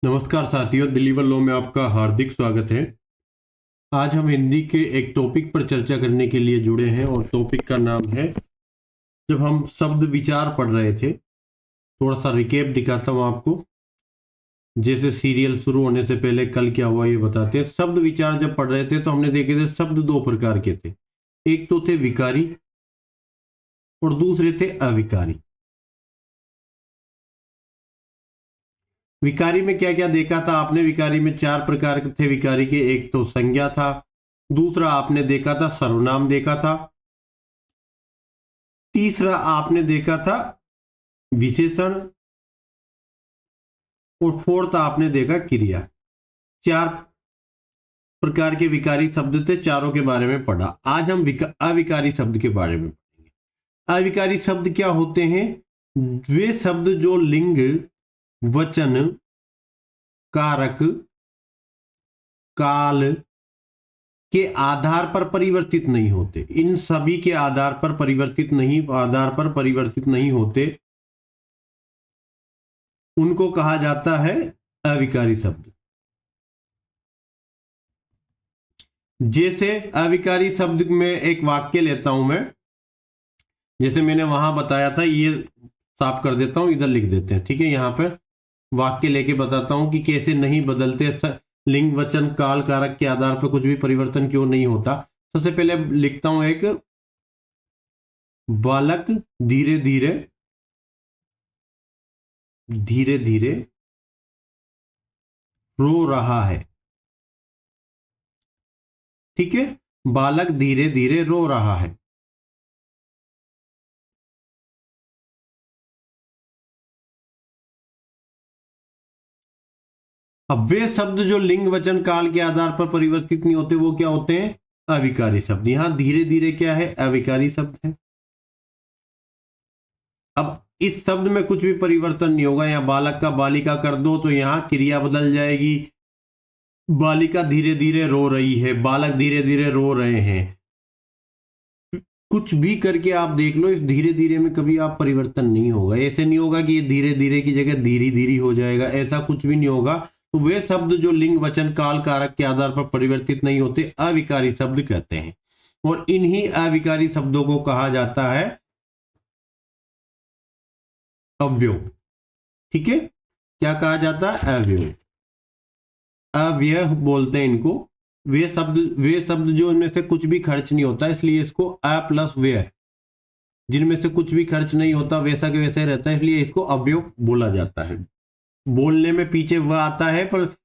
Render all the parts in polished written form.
नमस्कार साथियों, डिलीवर लो में आपका हार्दिक स्वागत है। आज हम हिंदी के एक टॉपिक पर चर्चा करने के लिए जुड़े हैं और टॉपिक का नाम है, जब हम शब्द विचार पढ़ रहे थे, थोड़ा सा रिकेप दिखाता हूँ आपको। जैसे सीरियल शुरू होने से पहले कल क्या हुआ ये बताते हैं। शब्द विचार जब पढ़ रहे थे तो हमने देखे थे शब्द दो प्रकार के थे। एक तो थे विकारी और दूसरे थे अविकारी। विकारी में क्या क्या देखा था आपने? विकारी में चार प्रकार के थे विकारी के। एक तो संज्ञा था, दूसरा आपने देखा था सर्वनाम देखा था, तीसरा आपने देखा था विशेषण, और फोर्थ आपने देखा क्रिया। चार प्रकार के विकारी शब्द थे, चारों के बारे में पढ़ा। आज हम अविकारी शब्द के बारे में पढ़ेंगे। अविकारी शब्द क्या होते हैं? वे शब्द जो लिंग, वचन, कारक, काल के आधार पर परिवर्तित नहीं होते। इन सभी के आधार पर परिवर्तित नहीं होते, उनको कहा जाता है अविकारी शब्द। जैसे अविकारी शब्द में एक वाक्य लेता हूं मैं, जैसे मैंने वहां बताया था, ये साफ कर देता हूं, इधर लिख देते हैं, ठीक है। यहां पे वाक्य लेके बताता हूं कि कैसे नहीं बदलते, लिंग, वचन, काल, कारक के आधार पर कुछ भी परिवर्तन क्यों नहीं होता। सबसे पहले लिखता हूं एक, बालक धीरे धीरे धीरे धीरे रो रहा है। ठीक है, बालक धीरे धीरे रो रहा है। अब वे शब्द जो लिंग, वचन, काल के आधार पर परिवर्तित नहीं होते, वो क्या होते हैं? अविकारी शब्द। यहां धीरे धीरे क्या है? अविकारी शब्द है। अब इस शब्द में कुछ भी परिवर्तन नहीं होगा। यहां बालक का बालिका कर दो तो यहां क्रिया बदल जाएगी। बालिका धीरे धीरे रो रही है, बालक धीरे धीरे रो रहे हैं। कुछ भी करके आप देख लो, इस धीरे धीरे में कभी आप परिवर्तन नहीं होगा। ऐसे नहीं होगा कि ये धीरे धीरे की जगह धीरे धीरे हो जाएगा, ऐसा कुछ भी नहीं होगा। तो वे शब्द जो लिंग, वचन, काल, कारक के आधार पर परिवर्तित नहीं होते, अविकारी शब्द कहते हैं। और इन्हीं अविकारी शब्दों को कहा जाता है अव्यय। ठीक है, क्या कहा जाता है? अव्यय। अव्यय बोलते हैं इनको। वे शब्द जो इनमें से कुछ भी खर्च नहीं होता, इसलिए इसको अ प्लस व्यय, जिनमें से कुछ भी खर्च नहीं होता, वैसा के वैसा ही रहता है, इसलिए इसको अव्यय बोला जाता है। बोलने में पीछे वह आता है, पर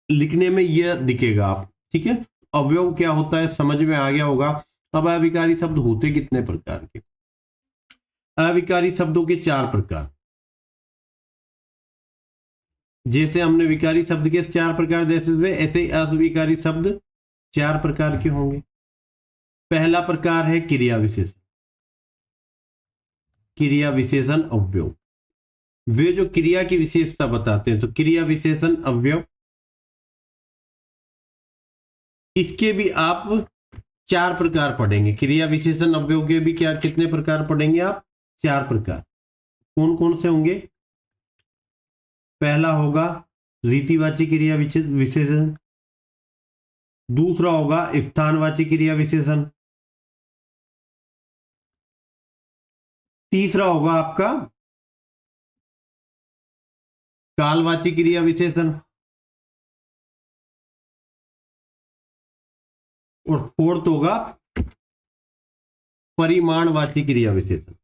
लिखने में यह दिखेगा आप। ठीक है, अवयव क्या होता है समझ में आ गया होगा। अब अविकारी शब्द होते कितने प्रकार के? अविकारी शब्दों के चार प्रकार। जैसे हमने विकारी शब्द के चार प्रकार देखे थे, ऐसे ही अविकारी शब्द चार प्रकार के होंगे। पहला प्रकार है क्रिया विशेषण। क्रिया विशेषण अव्यव, वे जो क्रिया की विशेषता बताते हैं, तो क्रिया विशेषण अव्यव। इसके भी आप चार प्रकार पढ़ेंगे। क्रिया विशेषण अव्यव के भी क्या कितने प्रकार पढ़ेंगे आप? चार प्रकार। कौन कौन से होंगे? पहला होगा रीतिवाची क्रिया विशेषण, दूसरा होगा स्थानवाची क्रिया विशेषण, तीसरा होगा आपका कालवाची क्रिया विशेषण, और फोर्थ होगा परिमाणवाची क्रिया विशेषण।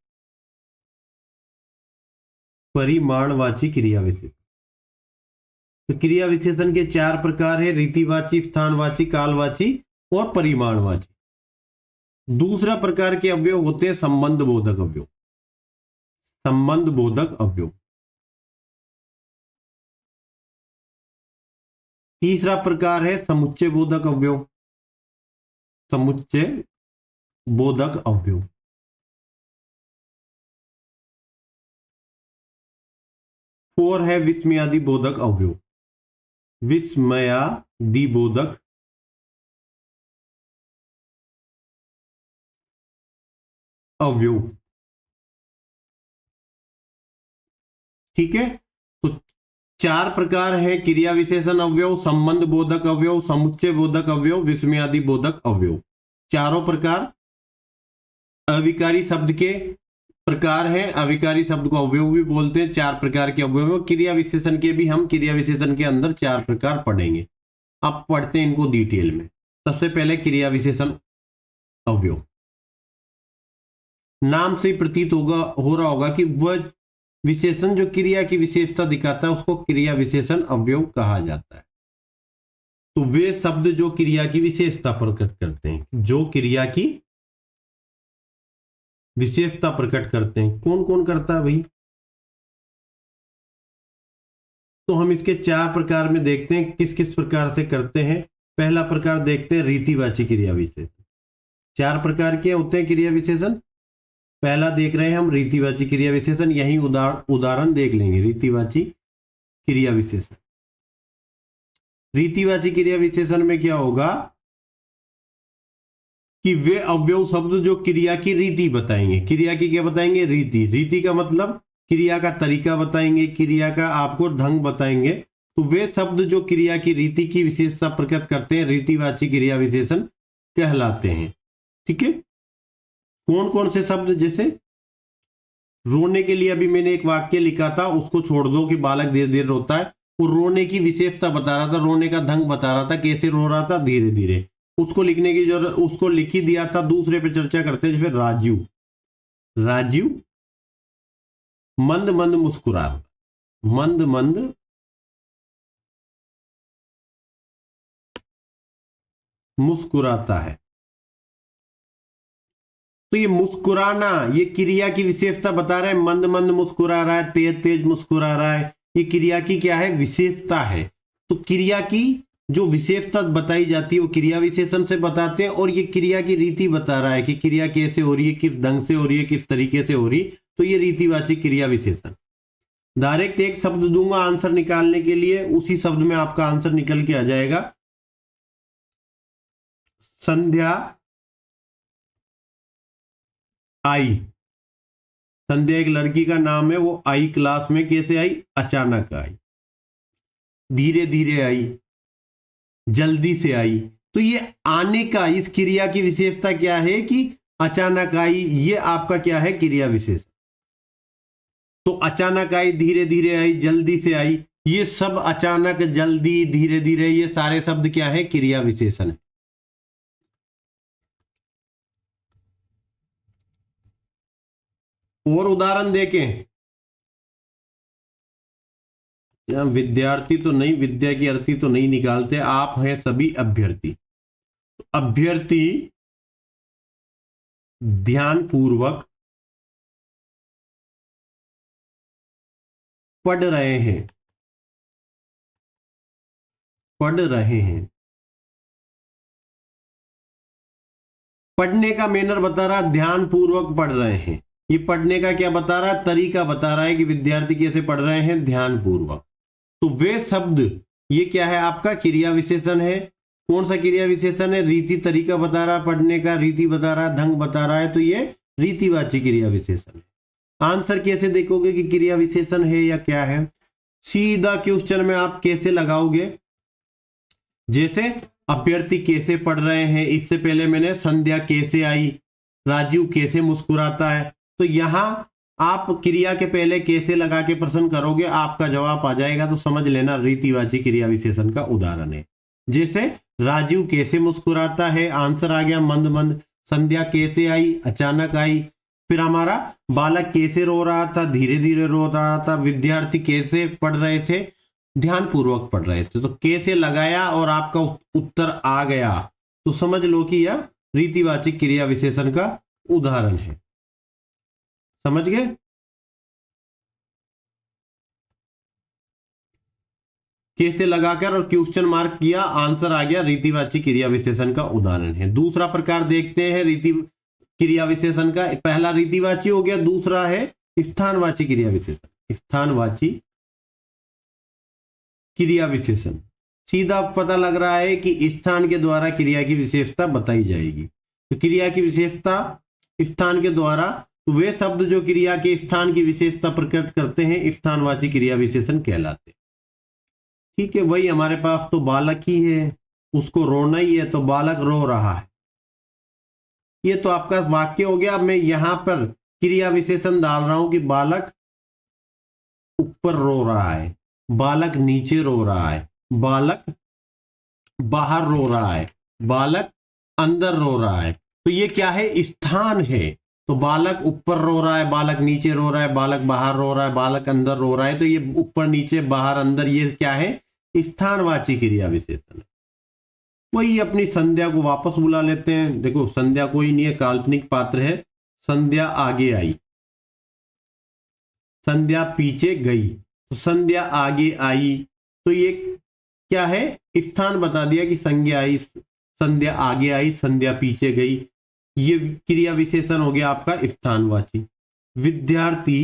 परिमाणवाची क्रिया विशेषण। तो क्रिया विशेषण के चार प्रकार है: रीतिवाची, स्थानवाची, कालवाची और परिमाणवाची। दूसरा प्रकार के अवयव होते हैं संबंध बोधक अवयव। संबंध बोधक अवयव। तीसरा प्रकार है समुच्चय बोधक अवयव। समुच्चय बोधक अवयव। फोर है विस्मयादि बोधक अवयव। विस्मयादि बोधक अवयव। ठीक है, तो चार प्रकार है क्रिया विशेषण अवयव, संबंध बोधक अवयव, समुच्चय बोधक अवयव, विस्मयादि बोधक अवयव। चारों प्रकार अविकारी शब्द के प्रकार है। अविकारी शब्द को अवयव भी बोलते हैं। चार प्रकार के अवयव। क्रिया विशेषण के भी हम क्रिया विशेषण के अंदर चार प्रकार पढ़ेंगे। अब पढ़ते हैं इनको डिटेल में। सबसे पहले क्रिया विशेषण अवयव। नाम से प्रतीत हो रहा होगा कि वह विशेषण जो क्रिया की विशेषता दिखाता है उसको क्रिया विशेषण अवयव कहा जाता है। तो वे शब्द जो क्रिया की विशेषता प्रकट करते हैं, जो क्रिया की विशेषता प्रकट करते हैं, कौन कौन करता है भाई? तो हम इसके चार प्रकार में देखते हैं किस किस प्रकार से करते हैं। पहला प्रकार देखते हैं रीतिवाची क्रिया विशेषण। चार प्रकार के होते हैं क्रिया विशेषण। पहला देख रहे हैं हम रीतिवाची क्रिया विशेषण। यही उदाहरण देख लेंगे। रीतिवाची क्रिया विशेषण। रीतिवाची क्रिया विशेषण में क्या होगा कि वे अवयव शब्द जो क्रिया की रीति बताएंगे। क्रिया की क्या बताएंगे? रीति। रीति का मतलब क्रिया का तरीका बताएंगे, क्रिया का आपको ढंग बताएंगे। तो वे शब्द जो क्रिया की रीति की विशेषता प्रकट करते हैं रीतिवाची क्रिया विशेषण कहलाते हैं। ठीक है। कौन कौन से शब्द? जैसे रोने के लिए अभी मैंने एक वाक्य लिखा था, उसको छोड़ दो कि बालक धीरे धीरे रोता है। वो रोने की विशेषता बता रहा था, रोने का ढंग बता रहा था, कैसे रो रहा था, धीरे धीरे। उसको लिखने की जरूरत, उसको लिख ही दिया था। दूसरे पे चर्चा करते हैं। जैसे राजीव, राजीव मंद मंद मुस्कुरा, मंद मंद मुस्कुराता है। तो ये मुस्कुराना, ये क्रिया की विशेषता बता रहा है। मंद मंद मुस्कुरा रहा है, तेज तेज मुस्कुरा रहा है, ये क्रिया की क्या है? विशेषता है। तो क्रिया की जो विशेषता बताई जाती है वो क्रिया विशेषण से बताते हैं। और ये क्रिया की रीति बता रहा है कि क्रिया कैसे हो रही है, किस ढंग से हो रही है, किस तरीके से हो रही। तो ये रीतिवाची क्रिया विशेषण। डायरेक्ट एक शब्द दूंगा आंसर निकालने के लिए, उसी शब्द में आपका आंसर निकल के आ जाएगा। संध्या आई। संध्या एक लड़की का नाम है। वो आई क्लास में कैसे आई? अचानक आई, धीरे धीरे आई, जल्दी से आई। तो ये आने का, इस क्रिया की विशेषता क्या है कि अचानक आई। ये आपका क्या है? क्रिया विशेषण। तो अचानक आई, धीरे धीरे आई, जल्दी से आई, ये सब अचानक, जल्दी, धीरे धीरे, ये सारे शब्द क्या है? क्रिया विशेषण है। और उदाहरण देखें। विद्यार्थी तो नहीं, विद्या की अर्थी तो नहीं निकालते। आप हैं सभी अभ्यर्थी। अभ्यर्थी ध्यानपूर्वक पढ़ रहे हैं, पढ़ रहे हैं। पढ़ने का मैनर बता रहा, ध्यानपूर्वक पढ़ रहे हैं। ये पढ़ने का क्या बता रहा है? तरीका बता रहा है कि विद्यार्थी कैसे पढ़ रहे हैं? ध्यानपूर्वक। तो वे शब्द, ये क्या है? आपका क्रिया विशेषण है। कौन सा क्रिया विशेषण है? रीति, तरीका बता रहा है पढ़ने का, रीति बता रहा है, ढंग बता रहा है। तो ये रीतिवाची क्रिया विशेषण है। आंसर कैसे देखोगे कि क्रिया विशेषण है या क्या है? सीधा क्वेश्चन में आप कैसे लगाओगे? जैसे अभ्यर्थी कैसे पढ़ रहे हैं, इससे पहले मैंने संध्या कैसे आई, राजीव कैसे मुस्कुराता है। तो यहां आप क्रिया के पहले कैसे लगा के प्रश्न करोगे, आपका जवाब आ जाएगा। तो समझ लेना रीतिवाची क्रिया विशेषण का उदाहरण है। जैसे राजीव कैसे मुस्कुराता है, आंसर आ गया मंद मंद। संध्या कैसे आई? अचानक आई। फिर हमारा बालक कैसे रो रहा था? धीरे धीरे रो रहा था। विद्यार्थी कैसे पढ़ रहे थे? ध्यानपूर्वक पढ़ रहे थे। तो कैसे लगाया और आपका उत्तर आ गया। तो समझ लो कि यह रीतिवाची क्रिया विशेषण का उदाहरण है। समझ गए? कैसे लगाकर और क्वेश्चन मार्क किया, आंसर आ गया, रीतिवाची क्रिया विशेषण का उदाहरण है। दूसरा प्रकार देखते हैं रीति क्रिया विशेषण का। पहला रीतिवाची हो गया, दूसरा है स्थानवाची क्रिया विशेषण। स्थानवाची क्रिया विशेषण। सीधा पता लग रहा है कि स्थान के द्वारा क्रिया की विशेषता बताई जाएगी। तो क्रिया की विशेषता स्थान के द्वारा, वे शब्द जो क्रिया के स्थान की विशेषता प्रकट करते हैं स्थानवाची क्रिया विशेषण कहलाते हैं। ठीक है, वही हमारे पास तो बालक ही है, उसको रोना ही है तो बालक रो रहा है। ये तो आपका वाक्य हो गया। अब मैं यहां पर क्रिया विशेषण डाल रहा हूं कि बालक ऊपर रो रहा है, बालक नीचे रो रहा है, बालक बाहर रो रहा है, बालक अंदर रो रहा है। तो ये क्या है? स्थान है। तो बालक ऊपर रो रहा है, बालक नीचे रो रहा है, बालक बाहर रो रहा है, बालक अंदर रो रहा है। तो ये ऊपर नीचे बाहर अंदर, ये क्या है? स्थानवाची क्रिया विशेषण है। वही अपनी संध्या को वापस बुला लेते हैं। देखो संध्या कोई नहीं है, काल्पनिक पात्र है। संध्या आगे आई, संध्या पीछे गई, तो संध्या आगे आई। तो ये क्या है? स्थान बता दिया कि संज्ञा आई, संध्या आगे आई, संध्या पीछे गई। ये क्रिया विशेषण हो गया आपका स्थानवाची। विद्यार्थी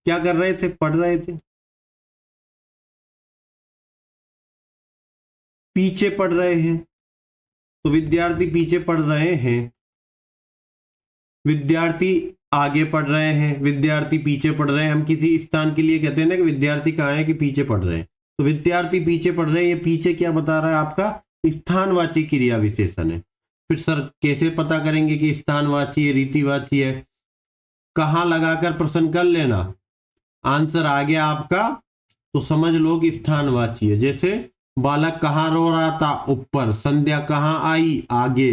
क्या कर रहे थे? पढ़ रहे थे। पीछे पढ़ रहे हैं, तो विद्यार्थी पीछे पढ़ रहे हैं। विद्यार्थी आगे पढ़ रहे हैं, विद्यार्थी पीछे पढ़ रहे हैं। हम किसी स्थान के लिए कहते हैं ना कि विद्यार्थी कहाँ है, कि पीछे पढ़ रहे हैं। तो विद्यार्थी पीछे पढ़ रहे हैं, ये पीछे क्या बता रहा है? आपका स्थानवाची क्रिया विशेषण है। फिर सर कैसे पता करेंगे कि स्थानवाची है, रीतिवाची है? कहाँ लगाकर प्रश्न कर लेना, आंसर आ गया आपका तो समझ लो कि स्थानवाची है। जैसे बालक कहाँ रो रहा था? ऊपर। संध्या कहाँ आई? आगे।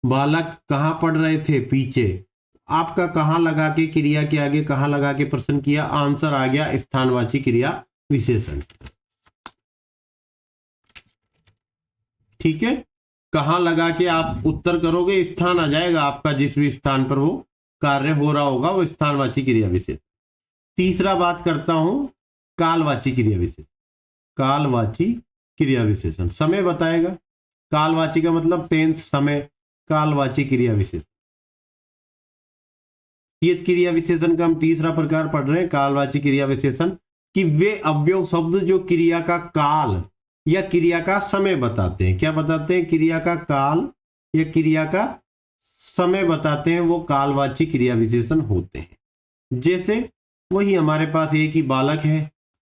बालक कहाँ पढ़ रहे थे? पीछे। आपका कहाँ लगा के क्रिया के आगे कहाँ लगा के प्रश्न किया, आंसर आ गया स्थानवाची क्रिया विशेषण। ठीक है, कहाँ लगा के आप उत्तर करोगे, स्थान आ जाएगा आपका, जिस भी स्थान पर वो कार्य हो रहा होगा वो स्थानवाची क्रिया विशेषण। तीसरा बात करता हूं कालवाची क्रिया विशेषण। कालवाची क्रिया विशेषण समय बताएगा। कालवाची का मतलब टेंस, समय। कालवाची क्रिया विशेषण, ये क्रिया विशेषण का हम तीसरा प्रकार पढ़ रहे हैं, कालवाची क्रिया विशेषण। कि वे अवयव शब्द जो क्रिया का काल या क्रिया का समय बताते हैं। क्या बताते हैं? क्रिया का काल या क्रिया का समय बताते हैं, वो कालवाची क्रिया विशेषण होते हैं। जैसे वही हमारे पास एक ही बालक है,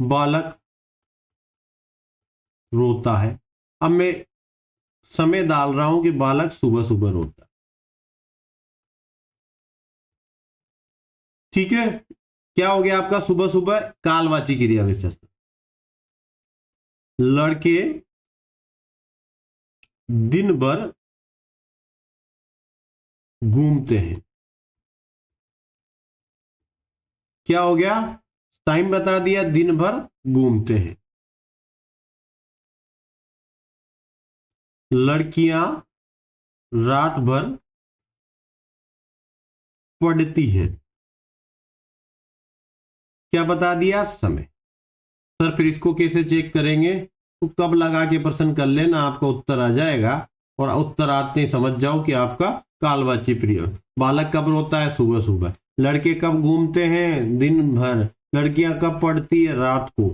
बालक रोता है। अब मैं समय डाल रहा हूं कि बालक सुबह सुबह रोता है। ठीक है, क्या हो गया आपका? सुबह सुबह कालवाची क्रिया विशेषण। लड़के दिन भर घूमते हैं। क्या हो गया? टाइम बता दिया, दिन भर घूमते हैं। लड़कियां रात भर पढ़ती हैं। क्या बता दिया? समय। सर फिर इसको कैसे चेक करेंगे? तो कब लगा के प्रश्न कर लेना, आपका उत्तर आ जाएगा। और उत्तर आते ही समझ जाओ कि आपका कालवाची क्रिया। बालक कब रोता है? सुबह सुबह। लड़के कब घूमते हैं? दिन भर। लड़कियां कब पढ़ती है? रात को,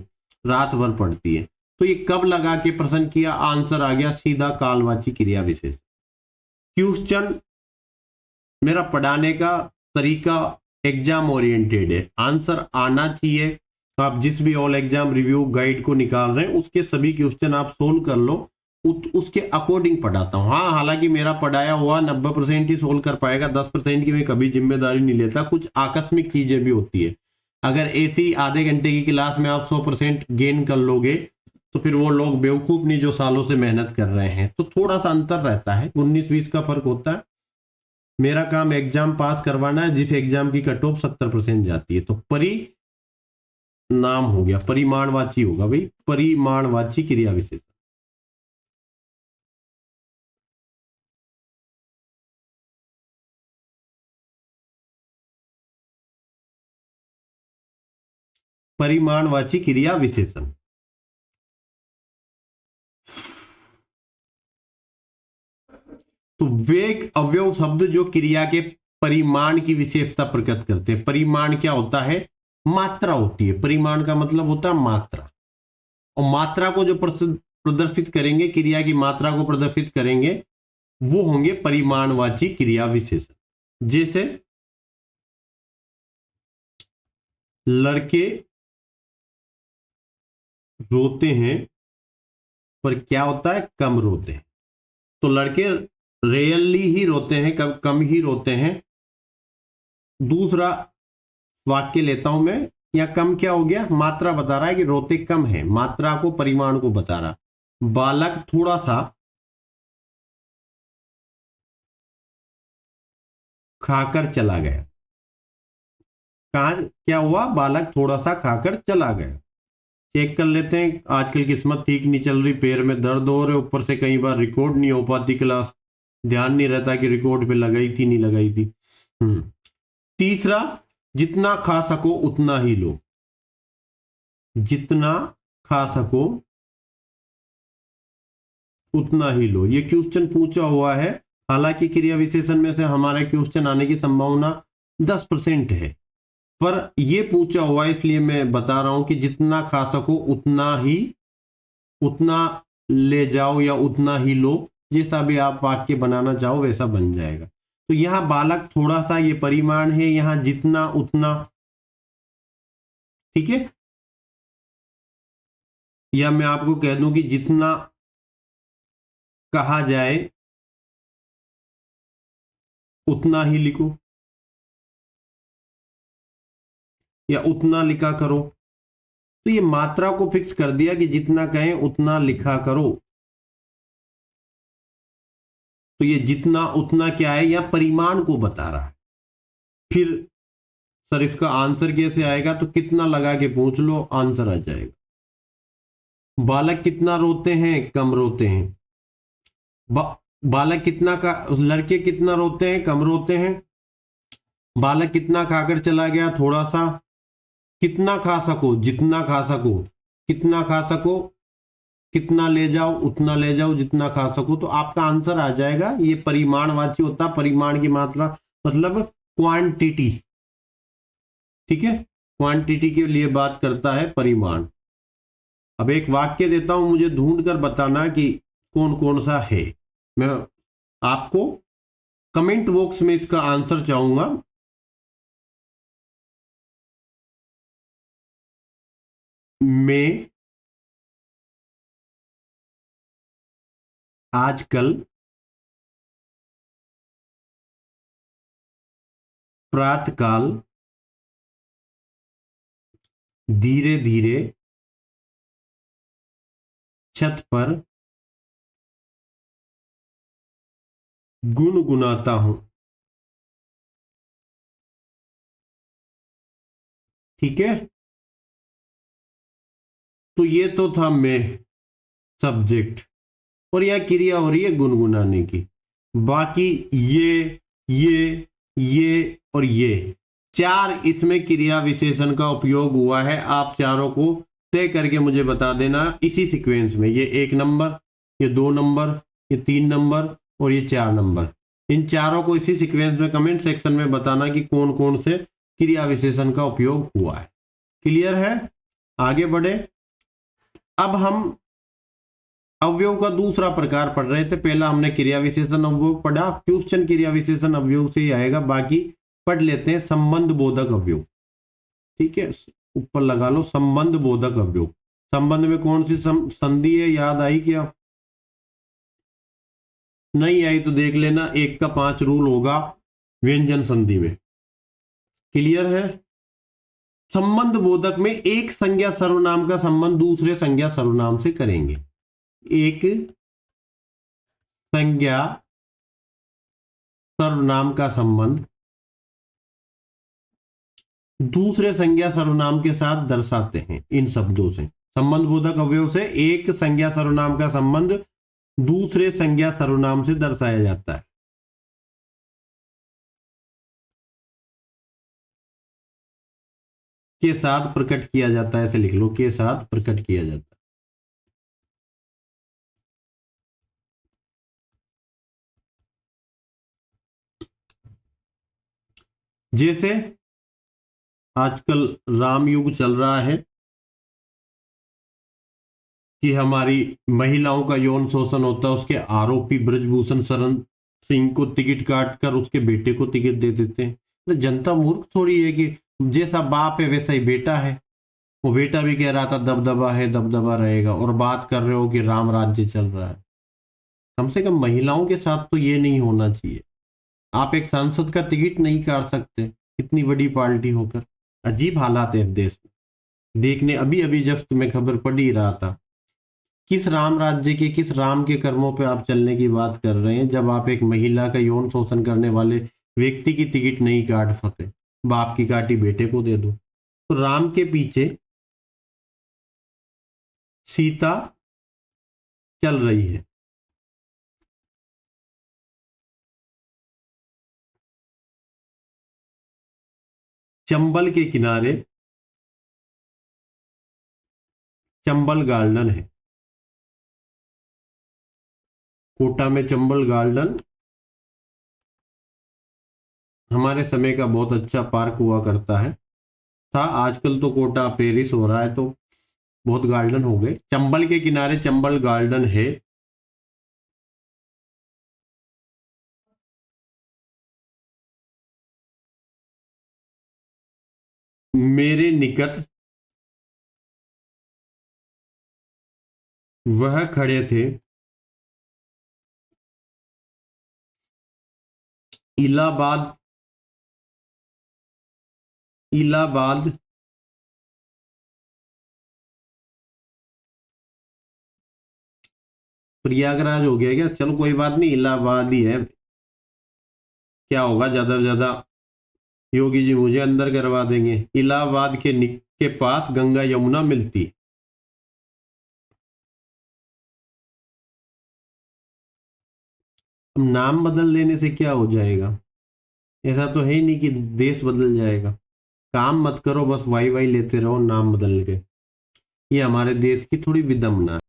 रात भर पढ़ती है। तो ये कब लगा के प्रश्न किया, आंसर आ गया सीधा कालवाची क्रिया विशेष। क्वेश्चन मेरा पढ़ाने का तरीका एग्जाम ओरिएंटेड है, आंसर आना चाहिए। तो आप जिस भी ऑल एग्जाम रिव्यू गाइड को निकाल रहे हैं उसके सभी क्वेश्चन आप सोल्व कर लो, उसके अकॉर्डिंग पढ़ाता हूँ। हाँ, हालांकि मेरा पढ़ाया हुआ 90% ही सोल्व कर पाएगा, 10% की मैं कभी जिम्मेदारी नहीं लेता। कुछ आकस्मिक चीजें भी होती है। अगर ऐसी आधे घंटे की क्लास में आप 100% गेन कर लोगे तो फिर वो लोग बेवकूफ नहीं जो सालों से मेहनत कर रहे हैं। तो थोड़ा सा अंतर रहता है, 19-20 का फर्क होता है। मेरा काम एग्जाम पास करवाना है, जिस एग्जाम की कट ऑफ 70% जाती है। तो नाम हो गया, परिमाणवाची होगा भाई, परिमाणवाची क्रिया विशेषण। परिमाणवाची क्रिया विशेषण। तो वे अवयव शब्द जो क्रिया के परिमाण की विशेषता प्रकट करते हैं। परिमाण क्या होता है? मात्रा होती है। परिमाण का मतलब होता है मात्रा। और मात्रा को जो प्रदर्शित करेंगे, क्रिया की मात्रा को प्रदर्शित करेंगे, वो होंगे परिमाणवाची क्रिया विशेषण। जैसे लड़के रोते हैं, पर क्या होता है, कम रोते हैं। तो लड़के रेयरली ही रोते हैं, कम ही रोते हैं। दूसरा वाक्य लेता हूं मैं, या कम क्या हो गया, मात्रा बता रहा है कि रोते कम है, मात्रा को परिमाण को बता रहा। बालक थोड़ा सा खाकर चला गया। कहा क्या हुआ, बालक थोड़ा सा खाकर चला गया। चेक कर लेते हैं, आजकल किस्मत ठीक नहीं चल रही, पैर में दर्द हो रहे, ऊपर से कई बार रिकॉर्ड नहीं हो पाती क्लास, ध्यान नहीं रहता कि रिकॉर्ड पे लगाई थी नहीं लगाई थी। तीसरा, जितना खा सको उतना ही लो। जितना खा सको उतना ही लो, ये क्वेश्चन पूछा हुआ है। हालांकि क्रिया विशेषण में से हमारे क्वेश्चन आने की संभावना 10% है, पर ये पूछा हुआ है इसलिए मैं बता रहा हूं कि जितना खा सको उतना ही, उतना ले जाओ या उतना ही लो, जैसा भी आप वाक्य बनाना चाहो वैसा बन जाएगा। तो यहां बालक थोड़ा सा ये परिमाण है, यहां जितना उतना, ठीक है। या मैं आपको कह दूं कि जितना कहा जाए उतना ही लिखो, या उतना लिखा करो। तो ये मात्रा को फिक्स कर दिया कि जितना कहें उतना लिखा करो। तो ये जितना उतना क्या है, या परिमाण को बता रहा है। फिर सर इसका आंसर कैसे आएगा, तो कितना लगा के पूछ लो, आंसर आ जाएगा। बालक कितना रोते हैं, कम रोते हैं। बालक कितना का, लड़के कितना रोते हैं, कम रोते हैं। बालक कितना खाकर चला गया, थोड़ा सा। कितना खा सको, जितना खा सको। कितना खा सको, कितना ले जाओ, उतना ले जाओ, जितना खा सको। तो आपका आंसर आ जाएगा। ये परिमाणवाची होता है, परिमाण की मात्रा मतलब क्वांटिटी, ठीक है। क्वांटिटी के लिए बात करता है परिमाण। अब एक वाक्य देता हूं, मुझे ढूंढ कर बताना कि कौन कौन सा है। मैं आपको कमेंट बॉक्स में इसका आंसर चाहूंगा। मैं आजकल प्रातःकाल धीरे धीरे छत पर गुनगुनाता हूं। ठीक है, तो ये तो था मैं, सब्जेक्ट, और यह क्रिया हो रही है गुनगुनाने की। बाकी ये और ये चार इसमें क्रिया विशेषण का उपयोग हुआ है। आप चारों को तय करके मुझे बता देना इसी सीक्वेंस में, ये 1 नंबर, ये 2 नंबर, ये 3 नंबर और ये 4 नंबर। इन चारों को इसी सीक्वेंस में कमेंट सेक्शन में बताना कि कौन कौन से क्रिया विशेषण का उपयोग हुआ है। क्लियर है, आगे बढ़े। अब हम अवयव का दूसरा प्रकार पढ़ रहे थे। पहला हमने क्रिया विशेषण अवयव पढ़ा, क्वेश्चन क्रिया विशेषण अवयव से ही आएगा, बाकी पढ़ लेते हैं संबंध बोधक अवयव। ठीक है, ऊपर लगा लो संबंध बोधक अवयव। संबंध में कौन सी संधि है, याद आई क्या? नहीं आई तो देख लेना, 1 का 5 रूल होगा व्यंजन संधि में। क्लियर है। संबंध बोधक में एक संज्ञा सर्वनाम का संबंध दूसरे संज्ञा सर्वनाम से करेंगे। एक संज्ञा सर्वनाम का संबंध दूसरे संज्ञा सर्वनाम के साथ दर्शाते हैं इन शब्दों से। संबंध बोधक अवयव से एक संज्ञा सर्वनाम का संबंध दूसरे संज्ञा सर्वनाम से दर्शाया जाता है। के साथ प्रकट किया जाता है, ऐसे लिख लो, के साथ प्रकट किया जाता है। जैसे आजकल राम युग चल रहा है कि हमारी महिलाओं का यौन शोषण होता है, उसके आरोपी ब्रजभूषण शरण सिंह को टिकट काट कर उसके बेटे को टिकट दे देते हैं। तो जनता मूर्ख थोड़ी है कि जैसा बाप है वैसा ही बेटा है। वो बेटा भी कह रहा था दबदबा है, दबदबा रहेगा, और बात कर रहे हो कि राम राज्य चल रहा है। कम से कम महिलाओं के साथ तो ये नहीं होना चाहिए। आप एक सांसद का टिकट नहीं काट सकते, इतनी बड़ी पार्टी होकर। अजीब हालात है देश में। देखने अभी अभी जस्ट मैं खबर पढ़ ही रहा था, किस राम राज्य के, किस राम के कर्मों पे आप चलने की बात कर रहे हैं, जब आप एक महिला का यौन शोषण करने वाले व्यक्ति की टिकट नहीं काट सकते। बाप की काटी बेटे को दे दो। तो राम के पीछे सीता चल रही है। चंबल के किनारे चंबल गार्डन है। कोटा में चंबल गार्डन हमारे समय का बहुत अच्छा पार्क हुआ करता है था। आजकल तो कोटा पेरिस हो रहा है, तो बहुत गार्डन हो गए। चंबल के किनारे चंबल गार्डन है। मेरे निकट वह खड़े थे, इलाहाबाद इलाहाबाद प्रयागराज हो गया क्या? चलो कोई बात नहीं, इलाहाबाद ही है। क्या होगा, ज्यादा से ज्यादा योगी जी मुझे अंदर करवा देंगे। इलाहाबाद के पास गंगा यमुना मिलती। अब नाम बदल देने से क्या हो जाएगा? ऐसा तो है ही नहीं कि देश बदल जाएगा। काम मत करो, बस वाई वाई लेते रहो नाम बदल के। ये हमारे देश की थोड़ी विडंबना है।